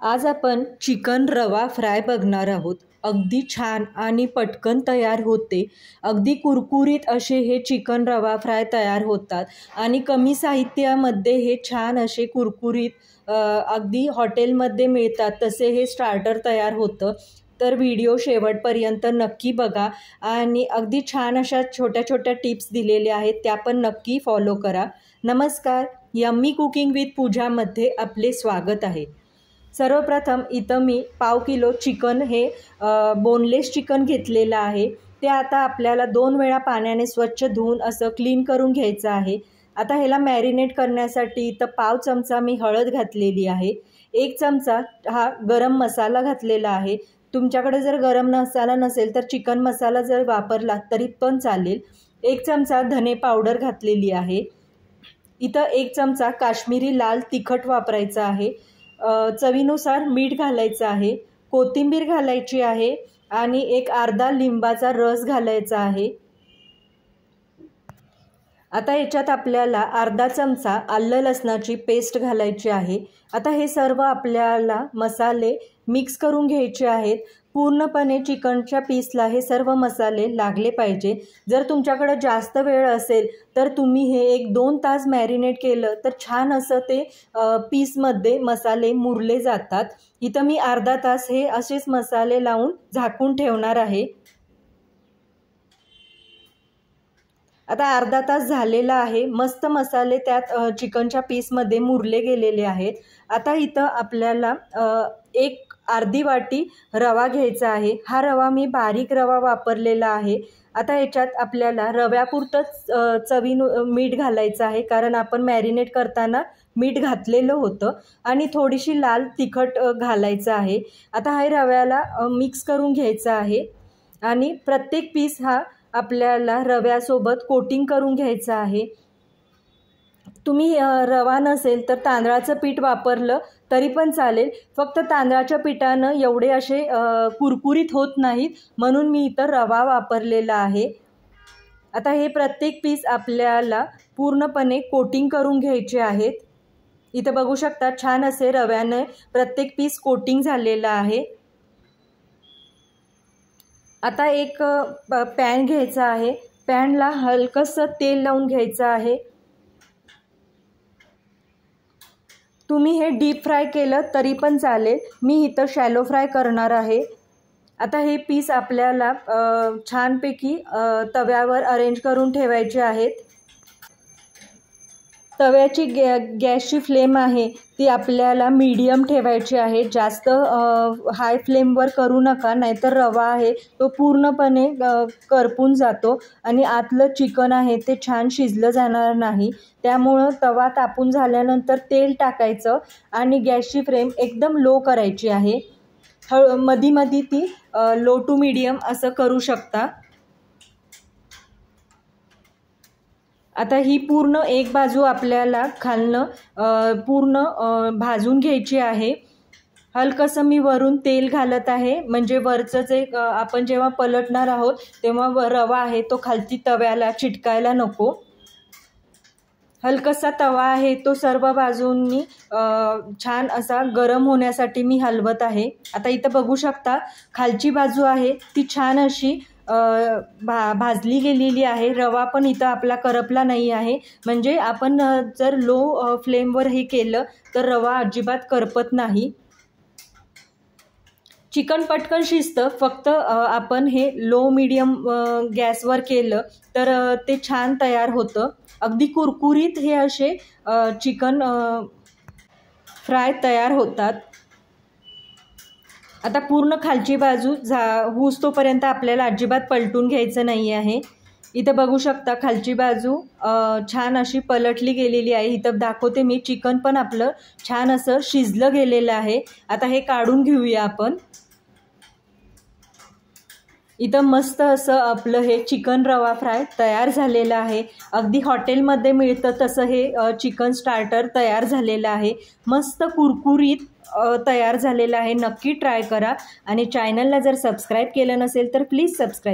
आज आपण चिकन रवा फ्राय बघणार आहोत। अगदी छान आणि पटकन तयार होते। अगदी कुरकुरीत असे हे चिकन रवा फ्राय तयार होतात आणि कमी साहित्यामध्ये हे छान असे कुरकुरीत अगदी हॉटेलमध्ये मिळतात तसे हे स्टार्टर तयार होतं। तर व्हिडिओ शेवटपर्यंत नक्की बघा आणि अगदी छान अशा छोट्या छोट्या टिप्स दिलेल्या आहेत त्या पण नक्की फॉलो करा। नमस्कार, यम्मी कुकिंग विथ पूजामध्ये आपले स्वागत आहे। सर्वप्रथम इथं मी पाव किलो चिकन हे बोनलेस चिकन घेतलेलं आहे। ते आता आपल्याला 2 वेळा पाण्याने स्वच्छ धुवून असं क्लीन करून घ्यायचं आहे। आता ह्याला मॅरिनेट करण्यासाठी इथं पाव चमचा मी हळद घातलेली आहे। 1 चमचा हा गरम मसाला घातलेला आहे। तुमच्याकडे जर गरम मसाला नसेल तर चिकन मसाला जर वापरला तरी पण चालेल। 1 चमचा धने पावडर घातलेली आहे। इथं 1 चमचा काश्मीरी लाल तिखट वापरायचा आहे। चवीनुसार मीठ घालायचं आहे, कोथिंबीर घालायची आहे आणि एक अर्धा लिंबाचा रस घालायचा आहे। आता याच्यात आपल्याला अर्धा चमचा आलं लसणाची पेस्ट घालायची आहे। आता हे सर्व आपल्याला मसाले मिक्स करून घ्यायचे आहेत। पूर्णपणे चिकनच्या पीसला हे सर्व मसाले लागले पाहिजे। जर तुमच्याकडे जास्त वेळ असेल तर तुम्ही हे 1-2 तास मॅरिनेट केलं तर छान असं ते पीसमध्ये मसाले मुरले जातात। इथं मी अर्धा तास हे असेच मसाले लावून झाकून ठेवणार आहे। आता अर्धा तास झालेला आहे। मस्त मसाले त्यात चिकनच्या पीसमध्ये मुरले गेलेले आहेत। आता इथं आपल्याला एक अर्धी वाटी रवा घ्यायचा आहे। हा रवा मी बारीक रवा वापरलेला आहे। आता याच्यात आपल्याला रव्यापुरतं मीठ घालायचं आहे, कारण आपण मॅरिनेट करताना मीठ घातलेलं होतं आणि थोडीशी लाल तिखट घालायचं आहे। आता हे रव्याला मिक्स करून घ्यायचं आहे आणि प्रत्येक पीस हा आपल्याला रव्यासोबत कोटिंग करून घ्यायचं आहे। तुम्ही रवा नसेल तर तांदळाचं पीठ वापरलं तरी पण चालेल, फक्त तांदळाच्या पिठानं एवढे असे कुरकुरीत होत नाहीत, म्हणून मी इथं रवा वापरलेला आहे। आता हे प्रत्येक पीस आपल्याला पूर्णपणे कोटिंग करून घ्यायचे आहेत। इथं बघू शकता छान असे रव्याने प्रत्येक पीस कोटिंग झालेला आहे। आता एक पॅन घ्यायचा आहे। पॅनला हलकंसं तेल लावून घ्यायचं आहे। तुम्ही हे डीप फ्राय केलं तरी पण चालेल, मी इथं शॅलो फ्राय करणार आहे। आता हे पीस आपल्याला छानपैकी तव्यावर अरेंज करून ठेवायचे आहेत। तव्याची गॅसची फ्लेम आहे ती आपल्याला मीडियम ठेवायची आहे। जास्त हाय फ्लेमवर करू नका, नाहीतर रवा आहे तो पूर्णपणे करपून जातो आणि आतलं चिकन आहे ते छान शिजलं जाणार नाही। त्यामुळं तवा तापून झाल्यानंतर तेल टाकायचं आणि गॅसची फ्लेम एकदम लो करायची आहे। मधी ती लो टू मीडियम असं करू शकता। आता ही पूर्ण एक बाजू आपल्याला खालनं पूर्ण भाजून घ्यायची आहे। हलकंसं मी वरून तेल घालत आहे, म्हणजे वरचं जे आपण जेव्हा पलटणार आहोत तेव्हा रवा आहे तो खालती तव्याला चिटकायला नको। हलकासा तवा आहे तो सर्व बाजूंनी छान असा गरम होण्यासाठी मी हलवत आहे। आता इथं बघू शकता खालची बाजू आहे ती छान अशी भाजली गेलेली आहे। रवा पण इथं आपला करपला नाही आहे, म्हणजे आपण जर लो फ्लेमवर हे केलं तर रवा अजिबात करपत नाही। चिकन पटकन शिजतं, फक्त आपण हे लो मीडियम गॅसवर केलं तर ते छान तयार होतं। अगदी कुरकुरीत हे असे चिकन फ्राय तयार होतात। आता पूर्ण खालची बाजू होईस्तोपर्यंत आपल्याला अजिबात पलटून घ्यायचं नाही आहे। इथं बघू शकता खालची बाजू छान अशी पलटली गेलेली आहे। इथं दाखवते मी, चिकन पण आपलं छान असं शिजलं गेलेलं आहे। आता हे काढून घेऊया आपण। इथं मस्त असं आपलं हे चिकन रवा फ्राय तयार झालेलं आहे। अगदी हॉटेलमध्ये मिळतं तसं हे चिकन स्टार्टर तयार झालेलं आहे। मस्त कुरकुरीत तयार झालेलं आहे। नक्की ट्राय करा आणि चॅनलला जर सबस्क्राईब केलं नसेल तर प्लीज सबस्क्राईब